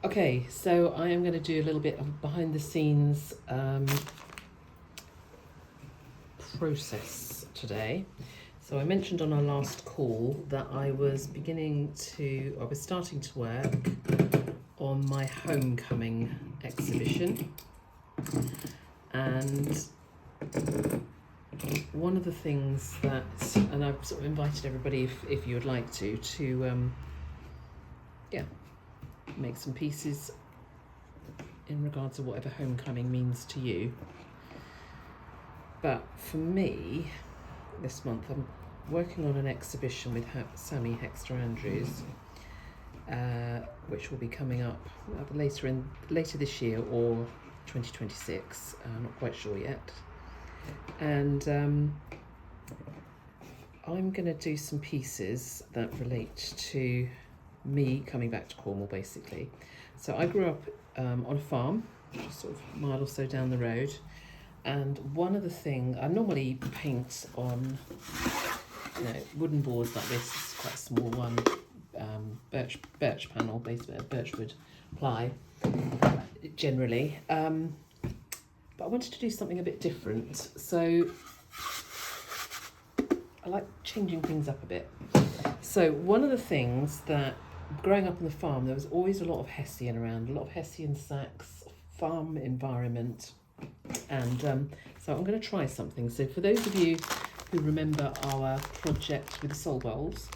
Okay, so I am going to do a little bit of behind the scenes process today. So I mentioned on our last call that I was starting to work on my homecoming exhibition, and one of the things that, and I've sort of invited everybody if you would like to make some pieces in regards to whatever homecoming means to you. But for me, this month I'm working on an exhibition with Sammy Hexter Andrews, which will be coming up later this year or 2026. I'm not quite sure yet. And I'm going to do some pieces that relate to me coming back to Cornwall, basically. So I grew up on a farm, just sort of a mile or so down the road. And one of the things, I normally paint on wooden boards like this. It's quite a small one, birch panel, birchwood ply, generally. But I wanted to do something a bit different. So I like changing things up a bit. So one of the things that, growing up on the farm, there was always a lot of Hessian around, a lot of Hessian sacks, farm environment. And so I'm going to try something. So for those of you who remember our project with the soul bowls,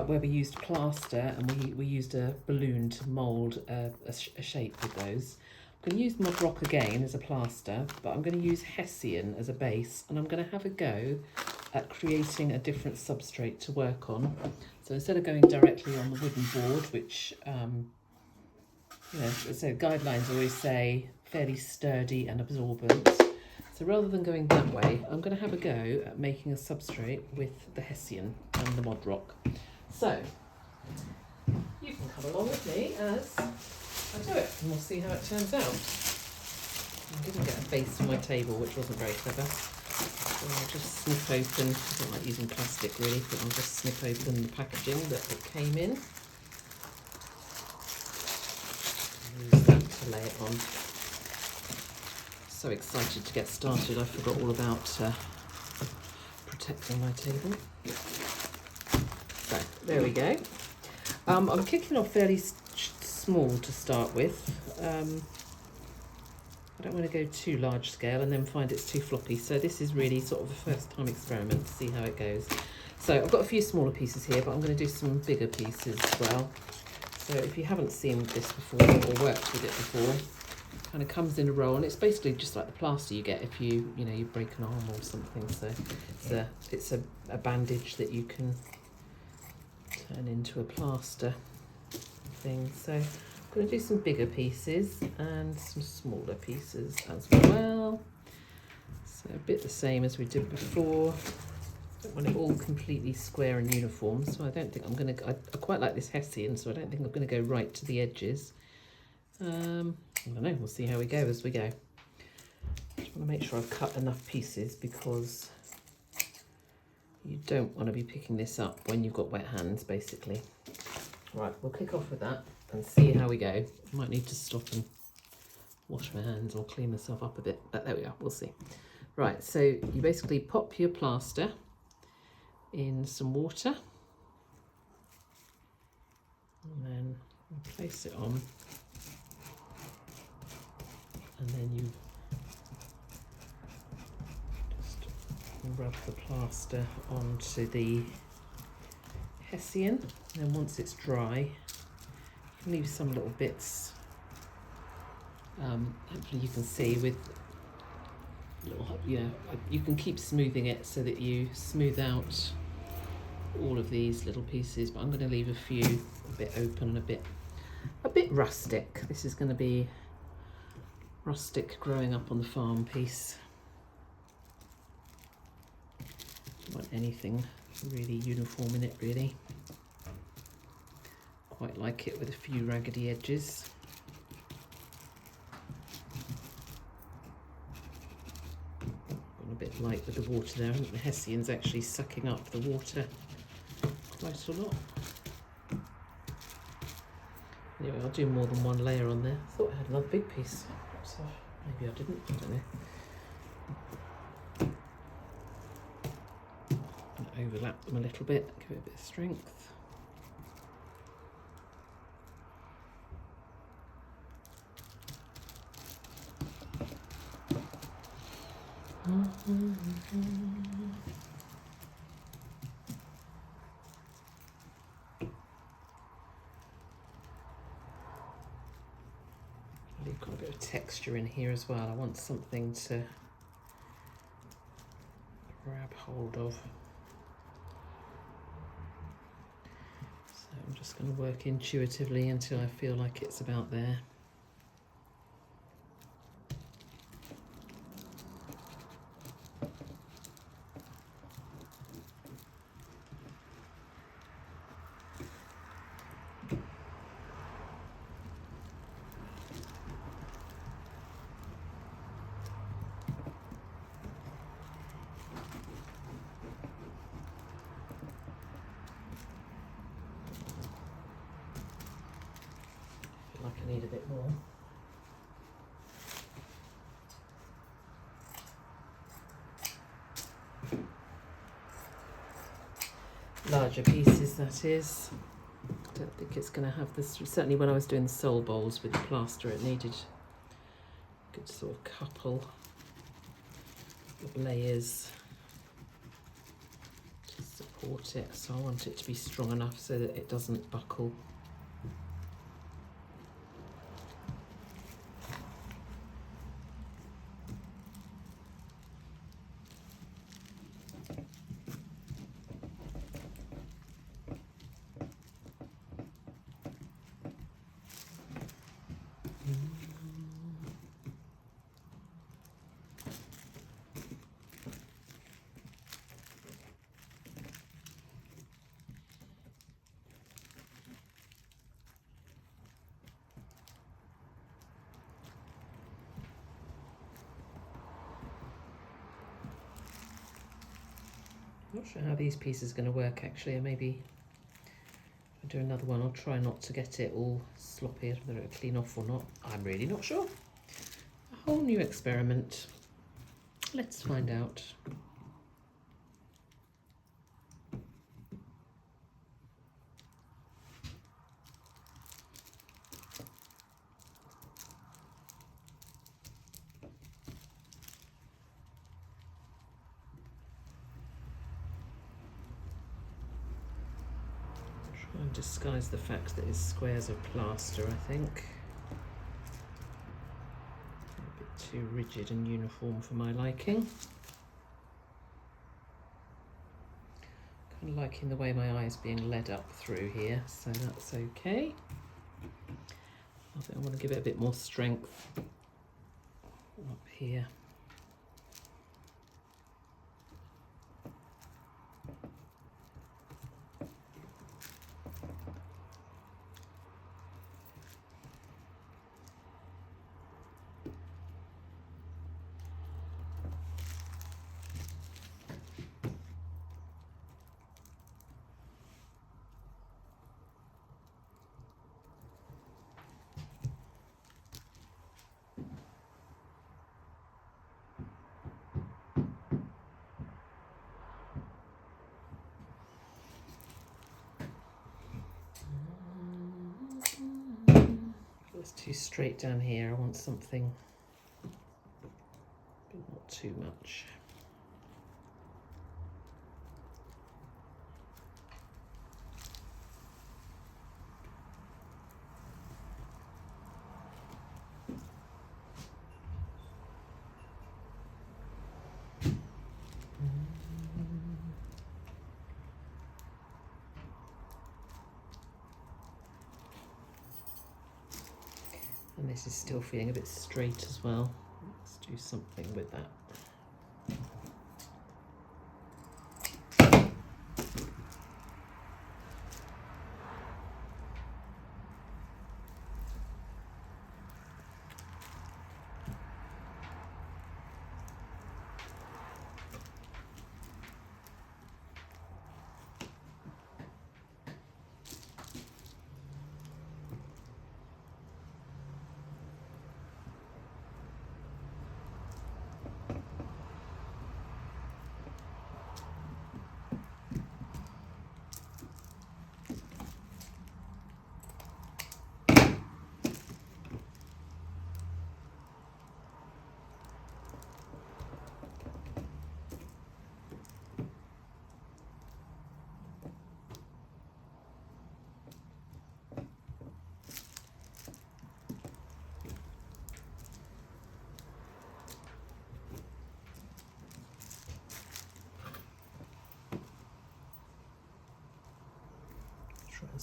where we used plaster and we used a balloon to mould a shape with those, I'm going to use mud rock again as a plaster, but I'm going to use Hessian as a base, and I'm going to have a go at creating a different substrate to work on. So instead of going directly on the wooden board, which so guidelines always say fairly sturdy and absorbent. So rather than going that way, I'm going to have a go at making a substrate with the Hessian and the mod rock. So you can come along with me as I do it, and we'll see how it turns out. I didn't get a base for my table, which wasn't very clever. So I'll just snip open, I don't like using plastic really, but I'll just snip open the packaging that it came in. Use that to lay it on. So excited to get started, I forgot all about protecting my table. So there we go. I'm kicking off fairly small to start with. I don't want to go too large scale and then find it's too floppy. So this is really sort of a first time experiment to see how it goes. So I've got a few smaller pieces here, but I'm going to do some bigger pieces as well. So if you haven't seen this before or worked with it before, it kind of comes in a roll, and it's basically just like the plaster you get if you break an arm or something. So it's a bandage that you can turn into a plaster thing. So I'm going to do some bigger pieces and some smaller pieces as well. So a bit the same as we did before. Don't want it all completely square and uniform, so I don't think I'm going to, I quite like this Hessian, so I don't think I'm going to go right to the edges. I don't know, we'll see how we go as we go. Just want to make sure I've cut enough pieces, because you don't want to be picking this up when you've got wet hands, basically. Right, we'll kick off with that and see how we go. I might need to stop and wash my hands or clean myself up a bit, but there we are, we'll see. Right, so you basically pop your plaster in some water, and then place it on, and then you just rub the plaster onto the Hessian, and then once it's dry, you can leave some little bits, hopefully you can see with little, you can keep smoothing it so that you smooth out all of these little pieces, but I'm going to leave a few a bit open and a bit rustic. This is going to be rustic growing up on the farm piece. Don't want anything really uniform in it, really. Quite like it with a few raggedy edges. A bit light with the water there. I think the Hessian's actually sucking up the water quite a lot. Anyway, I'll do more than one layer on there. I thought I had another big piece, so maybe I didn't, I don't know. And overlap them a little bit, give it a bit of strength. You've got a bit of texture in here as well. I want something to grab hold of. So I'm just going to work intuitively until I feel like it's about there. Like I need a bit more. Larger pieces, that is. I don't think it's going to have this. Certainly when I was doing the sole bowls with the plaster, it needed a good sort of couple of layers to support it. So I want it to be strong enough so that it doesn't buckle. Not sure how these pieces are going to work actually, or maybe if I do another one I'll try not to get it all sloppy, whether it'll clean off or not. I'm really not sure. A whole new experiment. Let's find out. And disguise the fact that it's squares of plaster, I think. A bit too rigid and uniform for my liking. Kind of liking the way my eye's being led up through here, so that's okay. I think I want to give it a bit more strength up here. It's too straight down here. I want something, but not too much. And this is still feeling a bit straight as well. Let's do something with that.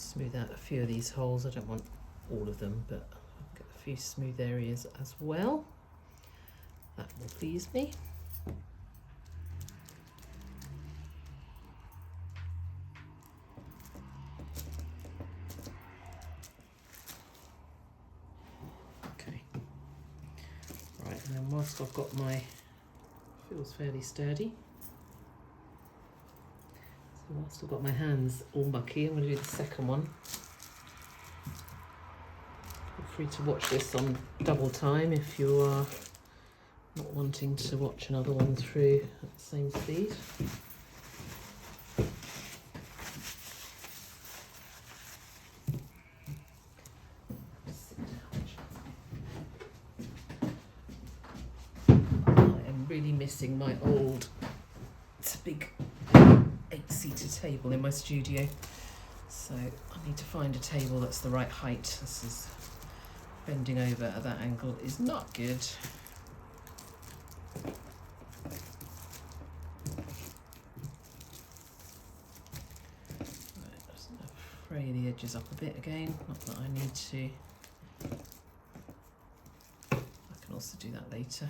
smooth out a few of these holes. I don't want all of them, but I'll get a few smooth areas as well. That will please me. Okay. Right, and then whilst I've got my, feels fairly sturdy. So whilst I've got my hands all mucky, I'm going to do the second one. Feel free to watch this on double time if you are not wanting to watch another one through at the same speed. I am really missing my old, it's a big 8-seater table in my studio, so I need to find a table that's the right height. This is bending over at that angle is not good. Fray the edges up a bit again, not that I need to. I can also do that later.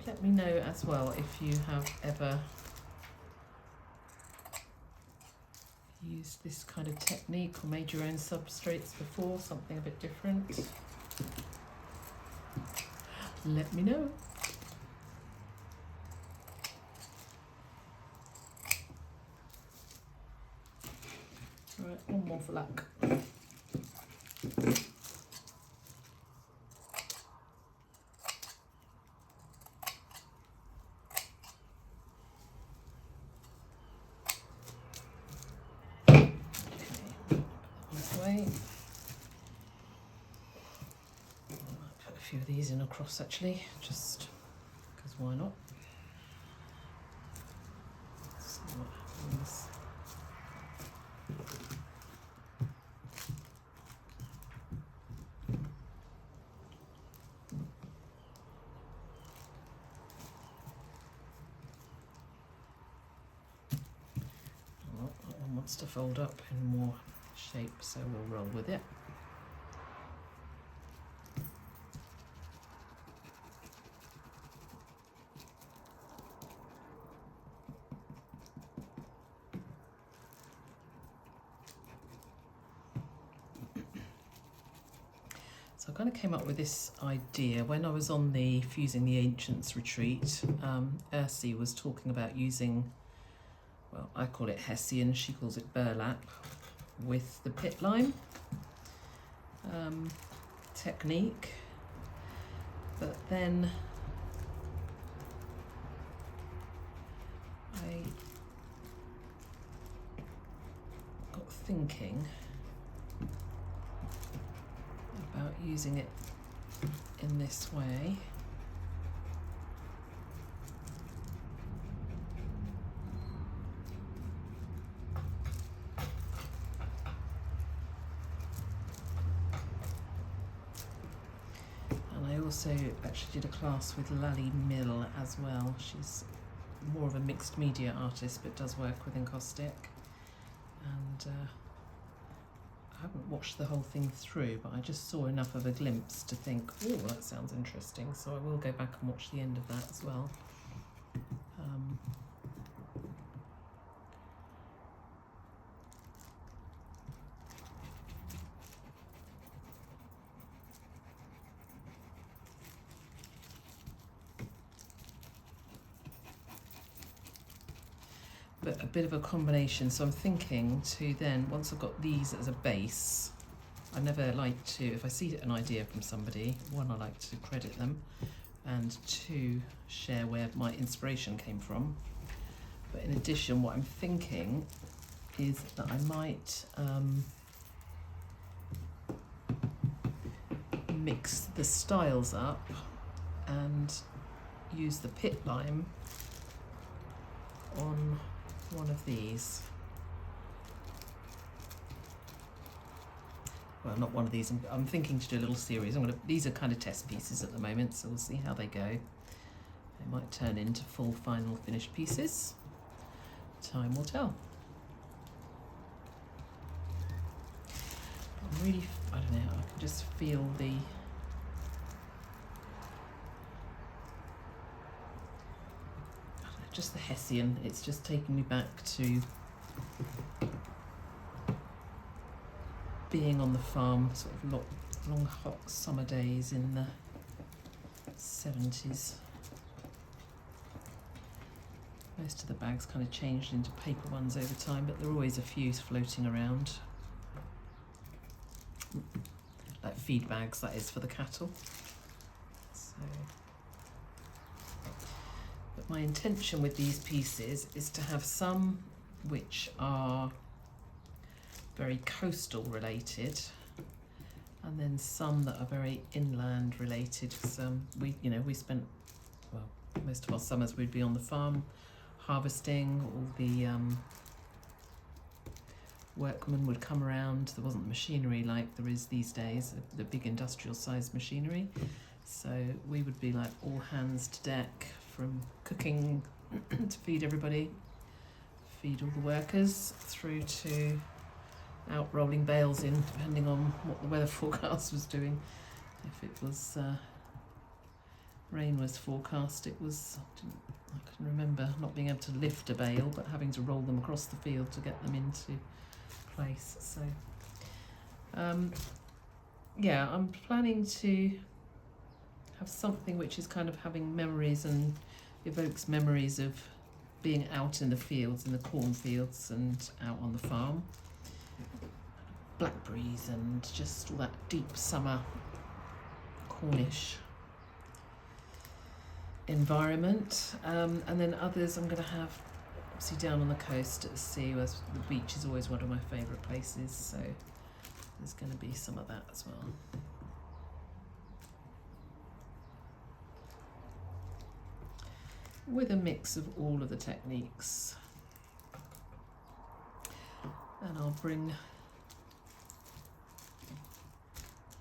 Let me know as well if you have ever used this kind of technique or made your own substrates before, something a bit different. Let me know. Right, one more for luck. Few of these in across actually, just because why not? Let's see what happens. Oh, that one wants to fold up in more shape, so we'll roll with it. So I kind of came up with this idea when I was on the Fusing the Ancients retreat. Ursi was talking about using, well, I call it Hessian, she calls it burlap, with the pit lime technique. But then I got thinking about using it in this way. And I also actually did a class with Lally Mill as well. She's more of a mixed media artist but does work with encaustic, and I haven't watched the whole thing through, but I just saw enough of a glimpse to think, oh, that sounds interesting. So I will go back and watch the end of that as well. But a bit of a combination. So I'm thinking to then, once I've got these as a base, I never like to, if I see an idea from somebody, one, I like to credit them, and two, share where my inspiration came from. But in addition, what I'm thinking is that I might mix the styles up and use the pit lime on one of these. Well, not one of these. I'm thinking to do a little series. These are kind of test pieces at the moment, so we'll see how they go. They might turn into full final finished pieces. Time will tell. I don't know, I can just feel just the Hessian. It's just taking me back to being on the farm, sort of long hot summer days in the 70s. Most of the bags kind of changed into paper ones over time, but there are always a few floating around. Like feed bags, that is, for the cattle. So, but my intention with these pieces is to have some which are very coastal related, and then some that are very inland related. So we spent, well, most of our summers we'd be on the farm harvesting. All the workmen would come around. There wasn't machinery like there is these days, the big industrial sized machinery. So we would be like all hands to deck, from cooking to feed everybody, feed all the workers, through to out rolling bales in, depending on what the weather forecast was doing. If it was rain was forecast, it was, I can remember not being able to lift a bale, but having to roll them across the field to get them into place. So yeah, I'm planning to have something which is kind of having memories and evokes memories of being out in the fields, in the cornfields and out on the farm. Blackberries and just all that deep summer Cornish environment. And then others I'm going to have obviously down on the coast at the sea, where the beach is always one of my favourite places, so there's going to be some of that as well. With a mix of all of the techniques. And I'll bring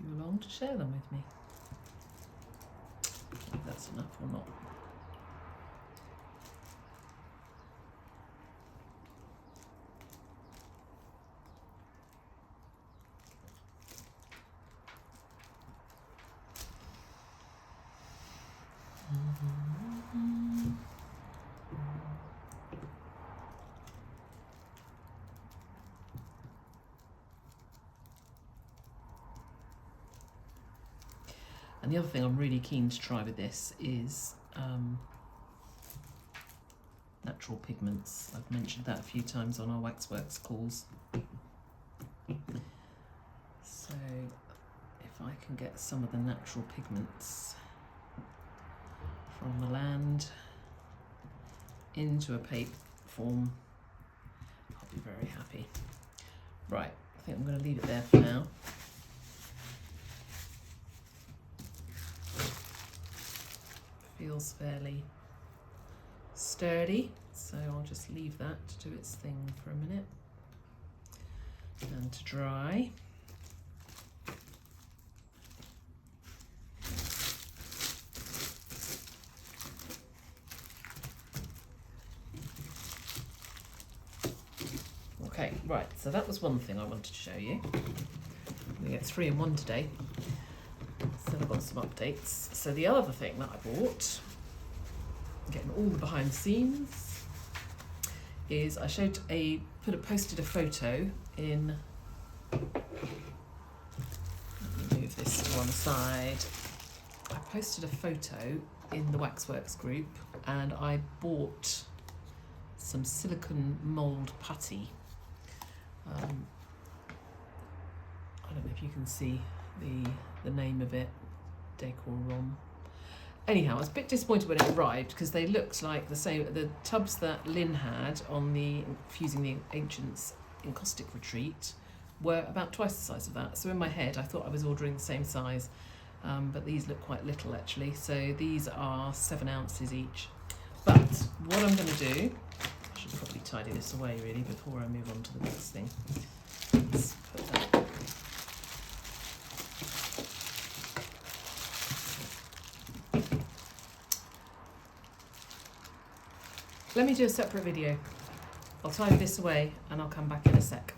you along to share them with me. If that's enough or not. And the other thing I'm really keen to try with this is natural pigments. I've mentioned that a few times on our Waxworks calls. So if I can get some of the natural pigments from the land into a paper form, I'll be very happy. Right, I think I'm going to leave it there for now. Feels fairly sturdy, so I'll just leave that to do its thing for a minute and to dry. Okay, right, so that was one thing I wanted to show you. We get 3 in 1 today. So I've got some updates. So the other thing that I bought, getting all the behind the scenes, is I posted a photo in, let me move this to one side. I posted a photo in the Waxworks group, and I bought some silicone mould putty. I don't know if you can see the name of it, Decor Rom. Anyhow, I was a bit disappointed when it arrived because they looked like the tubs that Lynn had on the Fusing the Ancients Encaustic retreat were about twice the size of that. So in my head, I thought I was ordering the same size, but these look quite little actually. So these are 7 ounces each. But what I'm going to do, I should probably tidy this away really before I move on to the next thing. Let's put that. Let me do a separate video. I'll tidy this away and I'll come back in a sec.